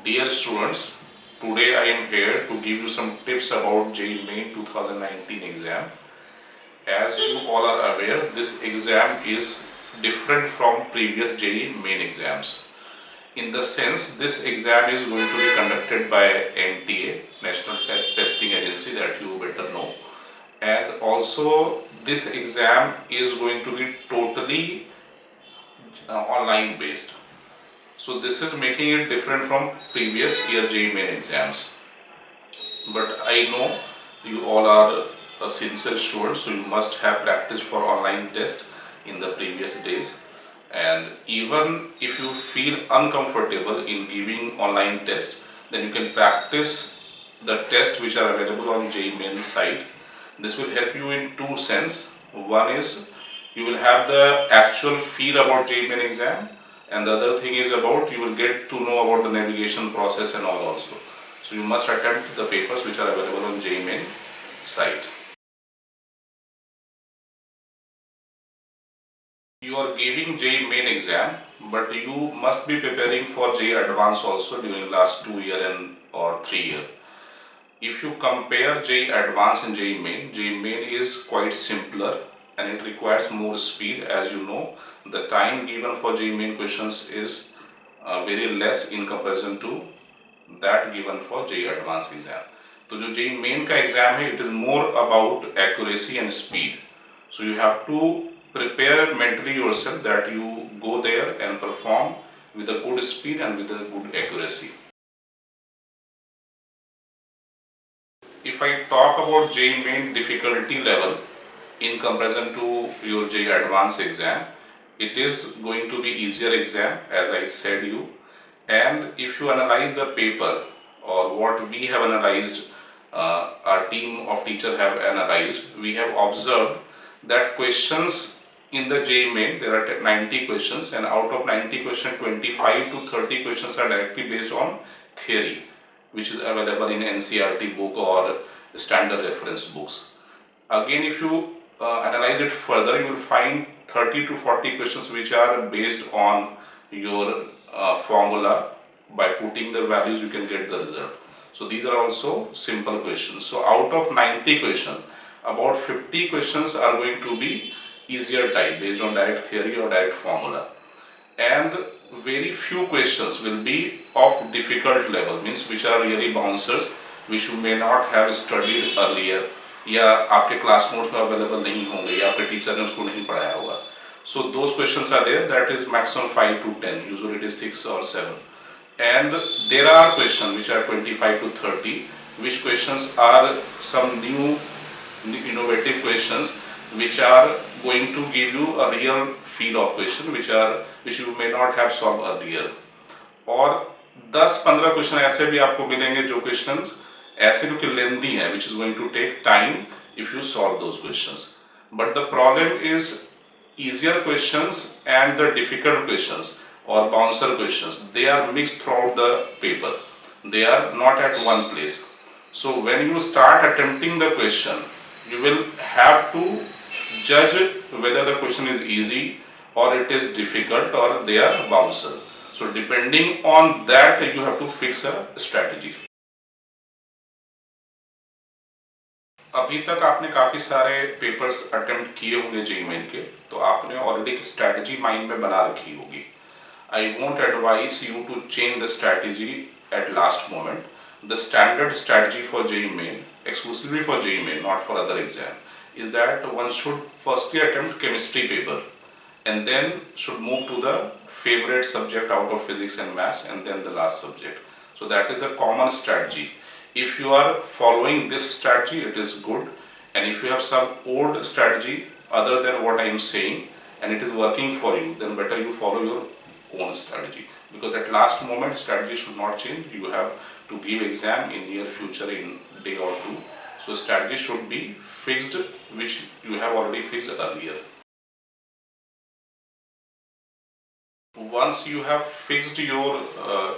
Dear students, today I am here to give you some tips about JEE Main 2019 exam. As you all are aware, this exam is different from previous JEE Main exams. In the sense, this exam is going to be conducted by NTA, National Testing Agency, that you better know. And also, this exam is going to be totally online based. So this is making it different from previous year JEE Main exams. But I know you all are a sincere students, so you must have practiced for online test in the previous days. And even if you feel uncomfortable in giving online test, then you can practice the tests which are available on JEE Main site. This will help you in two sense. One is you will have the actual feel about JEE Main exam, and the other thing is about you will get to know about the navigation process and all also. So you must attempt the papers which are available on JEE Main site. You are giving JEE Main exam, but you must be preparing for JEE Advance also during last 2 year and or 3 year. If you compare JEE Advance and JEE Main is quite simpler and it requires more speed. As you know, the time given for JEE Main questions is very less in comparison to that given for JEE Advanced exam. तो जो JEE Main का exam है, it is more about accuracy and speed. So you have to prepare mentally yourself that you go there and perform with a good speed and with a good accuracy. If I talk about JEE Main difficulty level in comparison to your JEE Advanced exam, it is going to be easier exam, as I said you. And if you analyze the paper or what we have analyzed, our team of teachers have analyzed, we have observed that questions in the JEE Main, there are 90 questions, and out of 90 questions, 25 to 30 questions are directly based on theory, which is available in NCERT book or standard reference books. Again, if you analyze it further, you will find 30 to 40 questions which are based on your formula. By putting the values, you can get the result. So these are also simple questions. So out of 90 questions, about 50 questions are going to be easier type based on direct theory or direct formula, and very few questions will be of difficult level, means which are really bouncers, which you may not have studied earlier, या आपके class notes में available नहीं होंगे या आपके teacher ने उसको नहीं पढ़ाया होगा. So those questions are there, that is maximum 5 to 10, usually it is 6 or 7. And there are questions which are 25 to 30, which questions are some new innovative questions which are going to give you a real feel of question which you may not have solved earlier. और 10-15 question ऐसे भी आपको मिलेंगे जो questions ऐसे जो कि लेंदी हैं, which is going to take time if you solve those questions. But the problem is easier questions and the difficult questions or bouncer questions, they are mixed throughout the paper. They are not at one place. So when you start attempting the question, you will have to judge whether the question is easy or it is difficult or they are bouncer. So depending on that, you have to fix a strategy. अभी तक आपने काफ़ी सारे papers attempt किए होंगे JEE Main के, तो आपने ऑलरेडी एक स्ट्रैटेजी माइंड में बना रखी होगी. I won't advise you to change the strategy at last moment. The standard strategy for JEE Main, exclusively for JEE Main, not for other exam, is that one should firstly attempt chemistry paper and then should move to the favorite subject out of physics and maths and then the last subject. So that is the common strategy. If you are following this strategy, it is good, and if you have some old strategy other than what I am saying and it is working for you, then better you follow your own strategy, because at last moment strategy should not change. You have to give exam in near future in day or two, so strategy should be fixed, which you have already fixed earlier. Once you have fixed your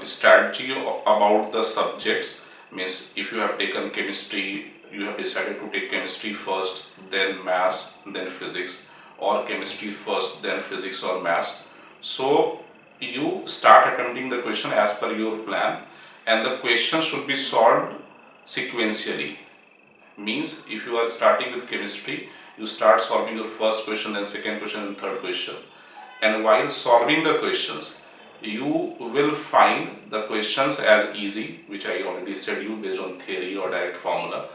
strategy about the subjects, means if you have taken chemistry, you have decided to take chemistry first, then maths, then physics, or chemistry first, then physics or maths. So you start attempting the question as per your plan, and the question should be solved sequentially. Means if you are starting with chemistry, you start solving your first question, then second question, and third question. And while solving the questions, you will find the questions as easy, which I already said you based on theory or direct formula.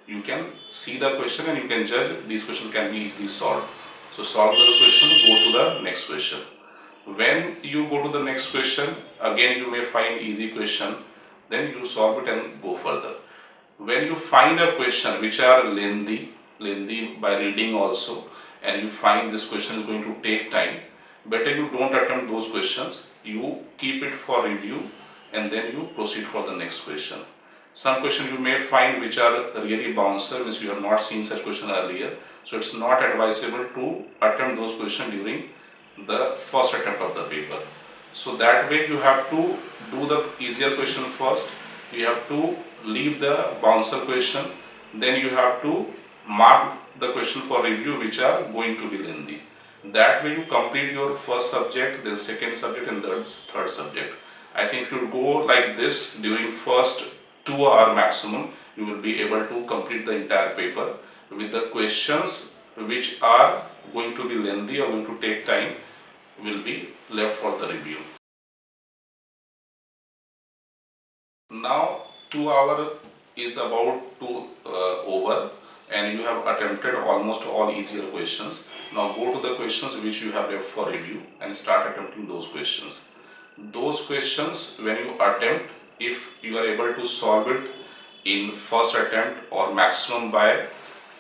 You can see the question and you can judge these questions can be easily solved. So solve the question, go to the next question. When you go to the next question, again you may find easy question, then you solve it and go further. When you find a question which are lengthy by reading also, and you find this question is going to take time, better you don't attempt those questions. You keep it for review and then you proceed for the next question. Some question you may find which are really bouncer, which you have not seen such question earlier, so it's not advisable to attempt those questions during the first attempt of the paper. So that way you have to do the easier question first, you have to leave the bouncer question, then you have to mark the question for review which are going to be lengthy. That way you complete your first subject, then second subject, and third subject. I think if you go like this during first 2 hour maximum, you will be able to complete the entire paper with the questions which are going to be lengthy or going to take time will be left for the review. Now 2 hour is about to over, and you have attempted almost all easier questions. Now go to the questions which you have left for review and start attempting those questions. Those questions when you attempt, if you are able to solve it in first attempt or maximum by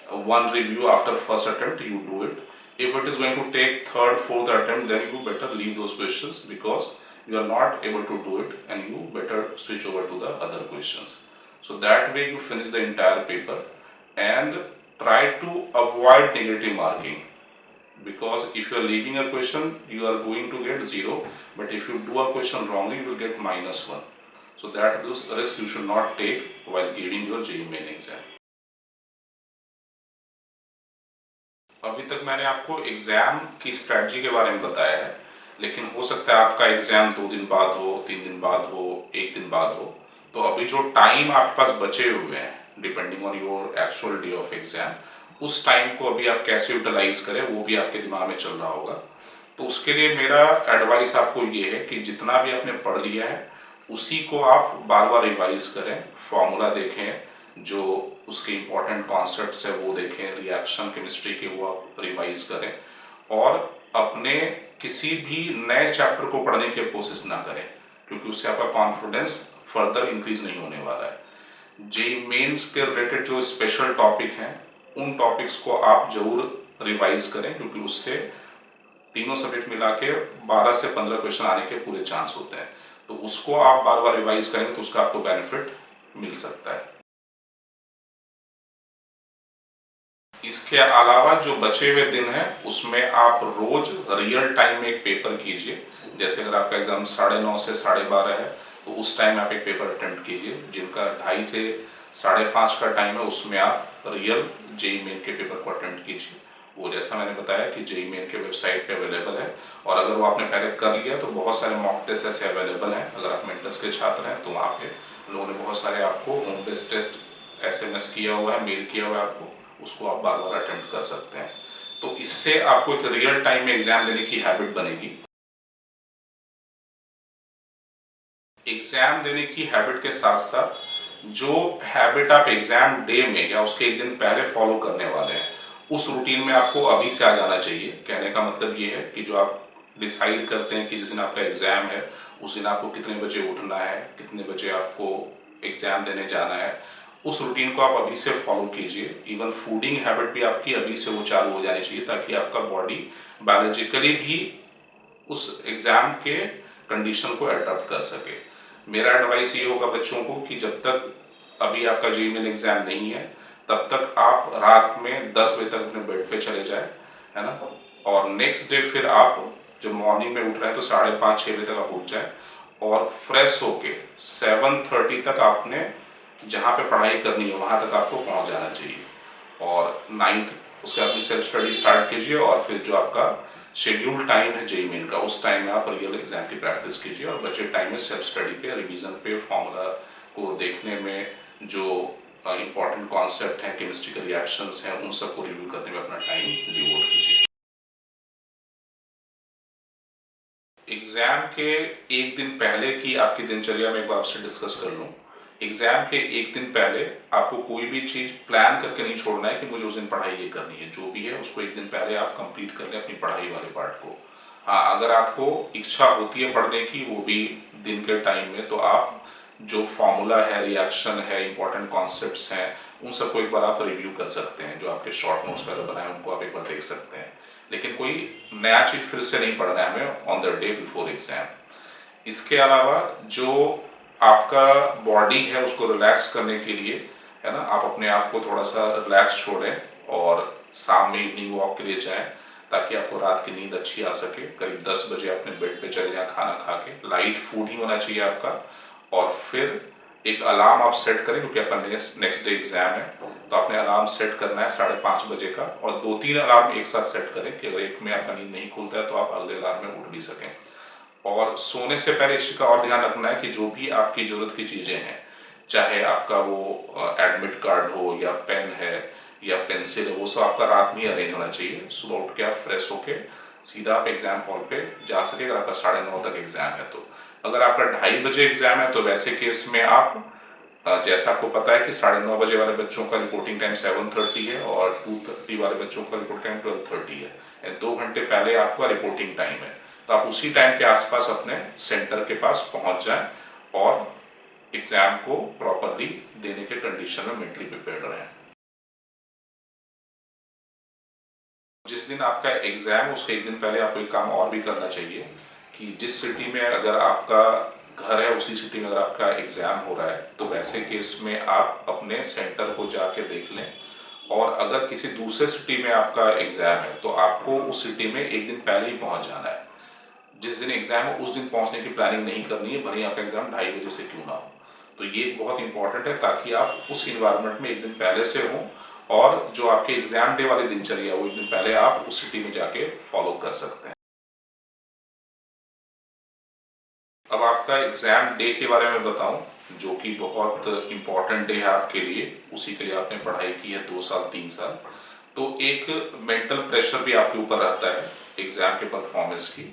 one review after first attempt, you do it. If it is going to take third, fourth attempt, then you better leave those questions because you are not able to do it, and you better switch over to the other questions. So that way you finish the entire paper and try to avoid negative marking, because if you are leaving a question you are going to get 0, but if you do a question wrongly you will get -1. So that those risks you should not take while giving your JEE main exam. अभी तक मैंने आपको exam की strategy के बारे में बताया है, लेकिन हो सकता है आपका एग्जाम 2 दिन बाद हो, 3 दिन बाद हो, 1 दिन बाद हो। तो अभी जो टाइम आपके पास बचे हुए हैं depending on your actual day of exam, उस टाइम को अभी आप कैसे यूटिलाइज करें वो भी आपके दिमाग में चल रहा होगा। तो उसके लिए मेरा एडवाइस आपको ये है कि जितना भी आपने पढ़ लिया है उसी को आप बार बार रिवाइज करें, फॉर्मूला देखें, जो उसके इम्पोर्टेंट कॉन्सेप्ट्स है वो देखें, रिएक्शन केमिस्ट्री के वो आप रिवाइज करें, और अपने किसी भी नए चैप्टर को पढ़ने की कोशिश ना करें, क्योंकि उससे आपका कॉन्फिडेंस फर्दर इंक्रीज नहीं होने वाला है। जेईई मेंस के रिलेटेड जो स्पेशल टॉपिक हैं उन टॉपिक्स को आप जरूर रिवाइज करें, क्योंकि उससे तीनों सब्जेक्ट मिला के 12 से 15 क्वेश्चन आने के पूरे चांस होते हैं। तो उसको आप बार बार रिवाइज करेंगे तो उसका आपको बेनिफिट मिल सकता है। इसके अलावा जो बचे हुए दिन हैं उसमें आप रोज रियल टाइम में एक पेपर कीजिए। जैसे अगर आपका एग्जाम 9:30 से 12:30 है तो उस टाइम आप एक पेपर अटेम्प्ट कीजिए। जिनका 2:30 से 5:30 का टाइम है उसमें आप रियल जेईई मेन के पेपर को अटेम्प्ट कीजिए। वो जैसा मैंने बताया कि जेईई मेन के वेबसाइट पे अवेलेबल है, और अगर वो आपने पहले कर लिया तो बहुत सारे मॉक टेस्ट ऐसे अवेलेबल हैं। अगर आप मेंटस के छात्र हैं तो वहाँ पे लोगों ने बहुत सारे आपको होम बेस्ड टेस्ट SMS किया हुआ है, मेल किया हुआ है आपको, उसको आप बार बार अटेम्प्ट कर सकते हैं। तो इससे आपको एक रियल टाइम में एग्जाम देने की हैबिट बनेगी। एग्जाम देने की हैबिट के साथ साथ जो हैबिट आप एग्जाम डे में या उसके एक दिन पहले फॉलो करने वाले हैं उस रूटीन में आपको अभी से आ जाना चाहिए। कहने का मतलब ये है कि जो आप डिसाइड करते हैं कि जिस दिन आपका एग्जाम है उस दिन आपको कितने बजे उठना है, कितने बजे आपको एग्जाम देने जाना है, उस रूटीन को आप अभी से फॉलो कीजिए। इवन फूडिंग हैबिट भी आपकी अभी से वो चालू हो जानी चाहिए, ताकि आपका बॉडी बायोलॉजिकली भी उस एग्जाम के कंडीशन को अडॉप्ट कर सके। मेरा एडवाइस ये होगा बच्चों को कि जब तक अभी आपका जेईई मेन एग्जाम नहीं है तब तक आप रात में 10 बजे तक अपने बेड पे चले जाए, है ना, और नेक्स्ट डे फिर आप जब मॉर्निंग में उठ रहे हैं तो 5:30-6 बजे तक आप उठ जाए, और फ्रेश होके 7:30 तक आपने जहाँ पे पढ़ाई करनी है वहाँ तक आपको पहुँच जाना चाहिए। और 9th उसके अपनी सेल्फ स्टडी स्टार्ट कीजिए, और फिर जो आपका शेड्यूल टाइम है जेईई मेन का, उस टाइम में आप रियल एग्जाम की प्रैक्टिस कीजिए और बचे टाइम में सेल्फ स्टडी पे, रिवीजन पे, फॉर्मूला को देखने में, जो इंपॉर्टेंट कॉन्सेप्ट हैं, केमिस्ट्री के रिएक्शंस हैं, उन सबको रिव्यू करने में अपना टाइम डिवोट कीजिए। एग्जाम के एक दिन पहले की आपकी दिनचर्या में एक बार आपसे डिस्कस कर लूँ। एग्जाम के एक दिन पहले आपको कोई भी चीज प्लान करके नहीं छोड़ना है कि मुझे उस दिन पढ़ाई ये करनी है। जो भी है उसको एक दिन पहले आप कंप्लीट कर लें अपनी पढ़ाई वाले पार्ट को। हाँ, अगर आपको इच्छा होती है पढ़ने की, वो भी दिन के टाइम में, तो आप जो फॉर्मूला है, रिएक्शन है, इंपॉर्टेंट कॉन्सेप्ट्स हैं, उन सबको एक बार आप रिव्यू कर सकते हैं। जो आपके शॉर्ट नोट्स वगैरह बनाए उनको आप एक बार देख सकते हैं। लेकिन कोई नया चीज फिर से नहीं पढ़ना है हमें on the day before exam. इसके अलावा जो आपका बॉडी है उसको रिलैक्स करने के लिए, है ना, आप अपने आप को थोड़ा सा रिलैक्स छोड़ें और शाम में इवनिंग वॉक के लिए जाएं, ताकि आपको रात की नींद अच्छी आ सके। करीब 10 बजे अपने बेड पे चले जाएं खाना खा के। लाइट फूड ही होना चाहिए आपका। और फिर एक अलार्म आप सेट करें, क्योंकि आपका नेक्स्ट डे एग्जाम है, तो आपने अलार्म सेट करना है 5:30 बजे का, और 2-3 अलार्म एक साथ सेट करें कि अगर एक में आपका नींद नहीं खुलता है तो आप अगले अलार्म में उठ भी सकें। और सोने से पहले इस चीज का और ध्यान रखना है कि जो भी आपकी जरूरत की चीजें हैं, चाहे आपका वो एडमिट कार्ड हो या पेन है या पेंसिल है, वो सब आपका रात में ही अरेंज होना चाहिए। सुबह उठ के आप फ्रेश होके सीधा आप एग्जाम हॉल पे जा सके। अगर आपका 9:30 तक एग्जाम है तो, अगर आपका 2:30 बजे एग्जाम है तो वैसे केस में आप जैसा आपको पता है कि 9:30 बजे वाले बच्चों का रिपोर्टिंग टाइम 7:30 है और 2:30 वाले बच्चों का रिपोर्टिंग टाइम 12:30 है। 2 घंटे पहले आपका रिपोर्टिंग टाइम है, तो आप उसी टाइम के आसपास अपने सेंटर के पास पहुंच जाएं और एग्जाम को प्रॉपरली देने के कंडीशन में मेंटली प्रिपेयर्ड रहें। जिस दिन आपका एग्जाम, उसके एक दिन पहले आपको एक काम और भी करना चाहिए कि जिस सिटी में अगर आपका घर है, उसी सिटी में अगर आपका एग्जाम हो रहा है, तो वैसे केस में आप अपने सेंटर को जाके देख लें। और अगर किसी दूसरे सिटी में आपका एग्जाम है तो आपको उस सिटी में एक दिन पहले ही पहुंच जाना है। जिस दिन एग्जाम हो उस दिन पहुंचने की प्लानिंग नहीं करनी है, भले आपका एग्जाम 2:30 बजे से क्यों ना हो। तो ये बहुत इंपॉर्टेंट है, ताकि आप उस इन्वायरमेंट में एक दिन पहले से हों, और जो आपके एग्जाम डे वाली दिनचर्या वो एक दिन पहले आप उस सिटी में जाके फॉलो कर सकते हैं। अब आपका एग्जाम डे के बारे में बताऊं, जो कि बहुत इंपॉर्टेंट डे है आपके लिए। उसी के लिए आपने पढ़ाई की है 2 साल 3 साल, तो एक मेंटल प्रेशर भी आपके ऊपर रहता है एग्जाम के परफॉर्मेंस की।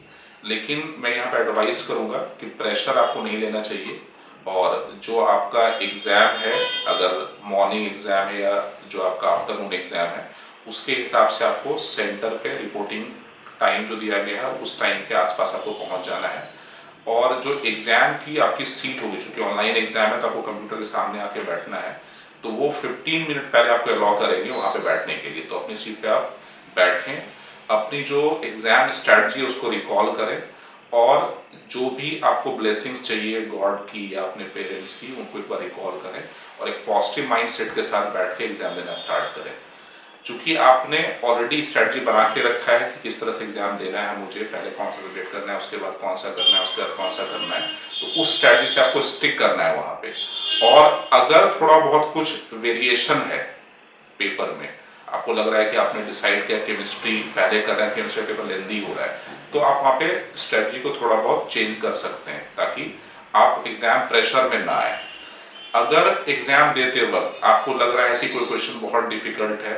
लेकिन मैं यहाँ पे एडवाइस करूंगा कि प्रेशर आपको नहीं लेना चाहिए। और जो आपका एग्जाम है, अगर मॉर्निंग एग्जाम है या जो आपका आफ्टरनून एग्जाम है, उसके हिसाब से आपको सेंटर पे रिपोर्टिंग टाइम जो दिया गया है उस टाइम के आसपास आपको पहुंच जाना है। और जो एग्जाम की आपकी सीट होगी, चूंकि ऑनलाइन एग्जाम है तो आपको कंप्यूटर के सामने आके बैठना है, तो वो 15 मिनट पहले आपको अलाउ करेंगे वहां पे बैठने के लिए। तो अपनी सीट पे आप बैठें, अपनी जो एग्जाम स्ट्रैटेजी है उसको रिकॉल करें, और जो भी आपको ब्लेसिंग्स चाहिए गॉड की या अपने पेरेंट्स की, उनको एक बार रिकॉल करें और एक पॉजिटिव माइंड सेट के साथ बैठ के एग्जाम देना स्टार्ट करें। चूंकि आपने ऑलरेडी स्ट्रैटेजी बना के रखा है कि किस तरह से एग्जाम देना है, मुझे पहले कौन सा सब्जेक्ट करना है, उसके बाद कौन सा करना है, उसके बाद कौन सा करना है, तो उस स्ट्रैटेजी से आपको स्टिक करना है वहां पे। और अगर थोड़ा बहुत कुछ वेरिएशन है पेपर में, आपको लग रहा है कि आपने डिसाइड किया केमिस्ट्री पहले कर रहे हैं, केमिस्ट्री पेपर लेंदी हो रहा है, तो आप वहां पे स्ट्रैटेजी को थोड़ा बहुत चेंज कर सकते हैं, ताकि आप एग्जाम प्रेशर में ना आए। अगर एग्जाम देते वक्त आपको लग रहा है कि कोई क्वेश्चन बहुत डिफिकल्ट है,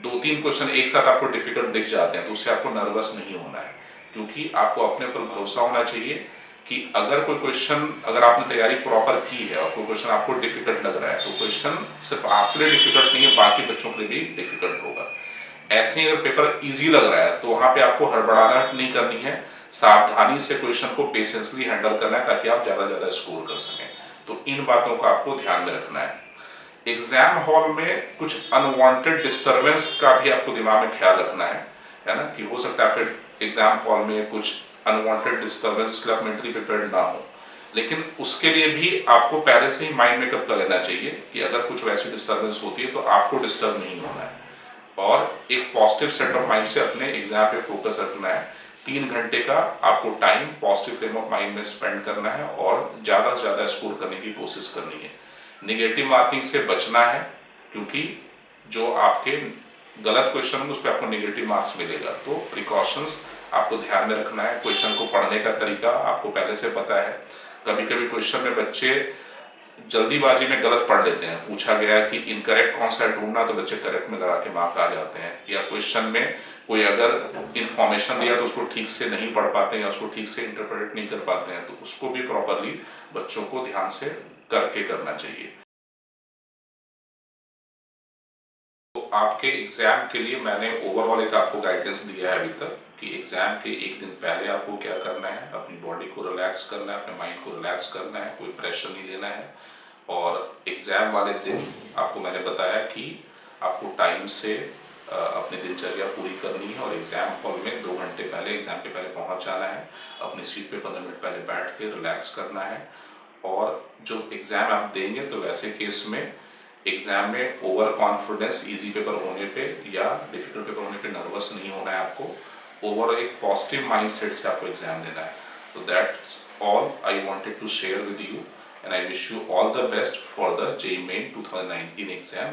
2-3 क्वेश्चन एक साथ आपको डिफिकल्ट दिख जाते हैं, तो उससे आपको नर्वस नहीं होना है, क्योंकि आपको अपने ऊपर भरोसा होना चाहिए कि अगर कोई क्वेश्चन, अगर आपने तैयारी प्रॉपर की है और कोई क्वेश्चन आपको डिफिकल्ट लग रहा है, तो क्वेश्चन सिर्फ आपके लिए डिफिकल्ट नहीं है, बाकी बच्चों के लिए भी डिफिकल्ट होगा। ऐसे ही अगर पेपर इजी लग रहा है तो वहां पे आपको हड़बड़ाना नहीं करनी है, सावधानी से क्वेश्चन को पेशेंसली हैंडल करना है, ताकि आप ज्यादा स्कोर कर सकें। तो इन बातों का आपको ध्यान में रखना है। एग्जाम हॉल में कुछ अनवांटेड डिस्टरबेंस का भी आपको दिमाग में ख्याल रखना है ना, कि हो सकता है आपके एग्जाम हॉल में कुछ अनवांटेड डिस्टरबेंस के लिए आप मेंटली प्रिपेयर्ड ना हो, लेकिन उसके लिए भी आपको पहले से ही माइंड मेकअप कर लेना चाहिए कि अगर कुछ वैसी डिस्टरबेंस होती है तो आपको डिस्टर्ब नहीं होना है, और एक पॉजिटिव सेट ऑफ माइंड से अपने एग्जाम पे फोकस रखना है। 3 घंटे का आपको time positive frame of mind में स्पेंड करना है और ज्यादा से ज्यादा स्कोर करने की कोशिश करनी है। नेगेटिव मार्किंग से बचना है, क्योंकि जो आपके गलत क्वेश्चन होंगे उस पर आपको नेगेटिव मार्क्स मिलेगा, तो प्रिकॉशंस आपको ध्यान में रखना है। क्वेश्चन को पढ़ने का तरीका आपको पहले से पता है। कभी कभी क्वेश्चन में बच्चे जल्दीबाजी में गलत पढ़ लेते हैं। पूछा गया कि इनकरेक्ट कौन सा है ढूंढना, तो बच्चे करेक्ट में लगा के मार्क आ जाते हैं। या क्वेश्चन में कोई अगर इंफॉर्मेशन दिया तो उसको ठीक से नहीं पढ़ पाते हैं या उसको ठीक से इंटरप्रेट नहीं कर पाते हैं, तो उसको भी प्रॉपरली बच्चों को ध्यान से करके करना चाहिए। तो आपके एग्जाम के लिए मैंने ओवरऑल एक आपको गाइडेंस दिया है अभी तक कि एग्जाम के एक दिन पहले आपको क्या करना है। अपनी बॉडी को रिलैक्स करना है, अपने माइंड को रिलैक्स करना है, कोई प्रेशर नहीं लेना है। और एग्जाम वाले दिन आपको मैंने बताया कि आपको टाइम से अपनी दिनचर्या पूरी करनी है और एग्जाम हॉल में 2 घंटे पहले, एग्जाम के पहले पहुंच जाना है। अपनी सीट पे 15 मिनट पहले बैठ के रिलैक्स करना है। और जो एग्जाम आप देंगे तो वैसे केस में एग्जाम में ओवर कॉन्फिडेंस, इजी पेपर होने पे या डिफिकल्ट पेपर होने पे नर्वस नहीं होना है आपको। ओवर एक पॉजिटिव माइंडसेट से आपको एग्जाम देना है। तो that's all I wanted to share with you, and I wish you all the best for the JEE Main 2019 exam.